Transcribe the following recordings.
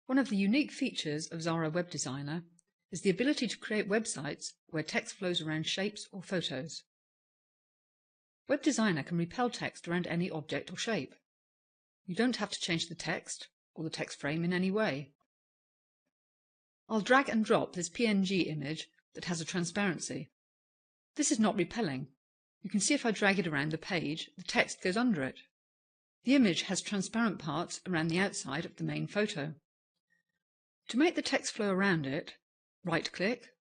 One of the unique features of XARA Web Designer is the ability to create websites where text flows around shapes or photos. Web Designer can repel text around any object or shape. You don't have to change the text or the text frame in any way. I'll drag and drop this PNG image that has a transparency. This is not repelling. You can see if I drag it around the page, the text goes under it. The image has transparent parts around the outside of the main photo. To make the text flow around it, right-click,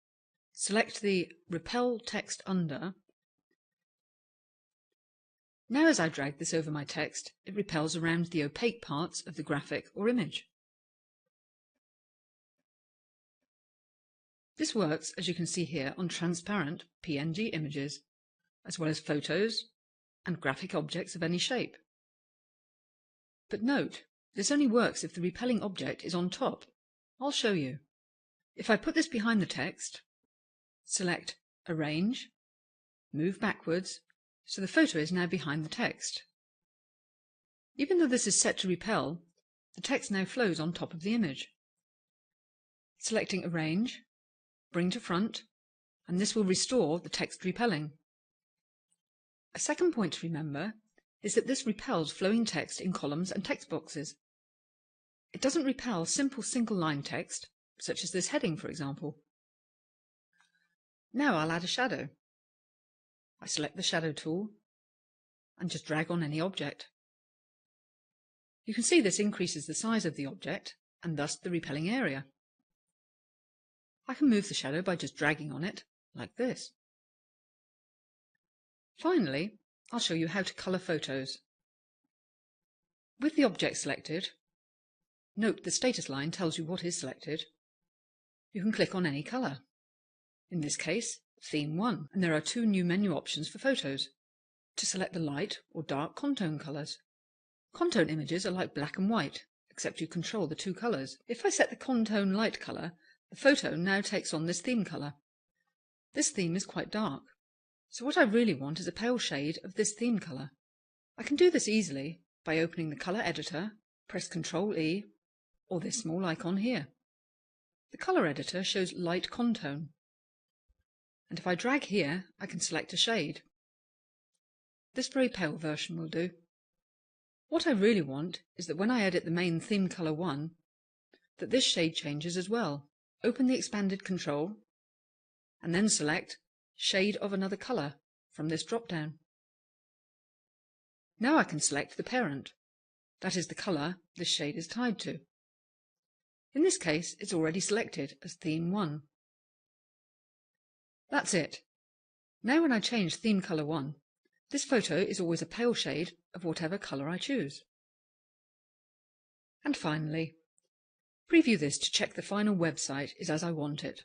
select the Repel Text Under. Now as I drag this over my text, it repels around the opaque parts of the graphic or image. This works, as you can see here, on transparent PNG images, as well as photos and graphic objects of any shape. But note, this only works if the repelling object is on top. I'll show you. If I put this behind the text, select Arrange, move backwards, so the photo is now behind the text. Even though this is set to repel, the text now flows on top of the image. Selecting Arrange, bring to front, and this will restore the text repelling. A second point to remember is that this repels flowing text in columns and text boxes. It doesn't repel simple single-line text, such as this heading, for example. Now I'll add a shadow. I select the shadow tool and just drag on any object. You can see this increases the size of the object and thus the repelling area. I can move the shadow by just dragging on it, like this. Finally, I'll show you how to colour photos. With the object selected, note the status line tells you what is selected. You can click on any colour. In this case, Theme 1, and there are two new menu options for photos. To select the light or dark Contone colours. Contone images are like black and white, except you control the two colours. If I set the Contone light colour, the photo now takes on this theme colour. This theme is quite dark, so what I really want is a pale shade of this theme colour. I can do this easily by opening the colour editor, press Ctrl E, or this small icon here. The colour editor shows light Contone, and if I drag here, I can select a shade. This very pale version will do. What I really want is that when I edit the main theme colour 1, that this shade changes as well. Open the expanded control, and then select Shade of another colour from this drop-down. Now I can select the parent, that is the colour this shade is tied to. In this case, it's already selected as Theme 1. That's it. Now when I change Theme Colour 1, this photo is always a pale shade of whatever colour I choose. And finally, preview this to check the final website is as I want it.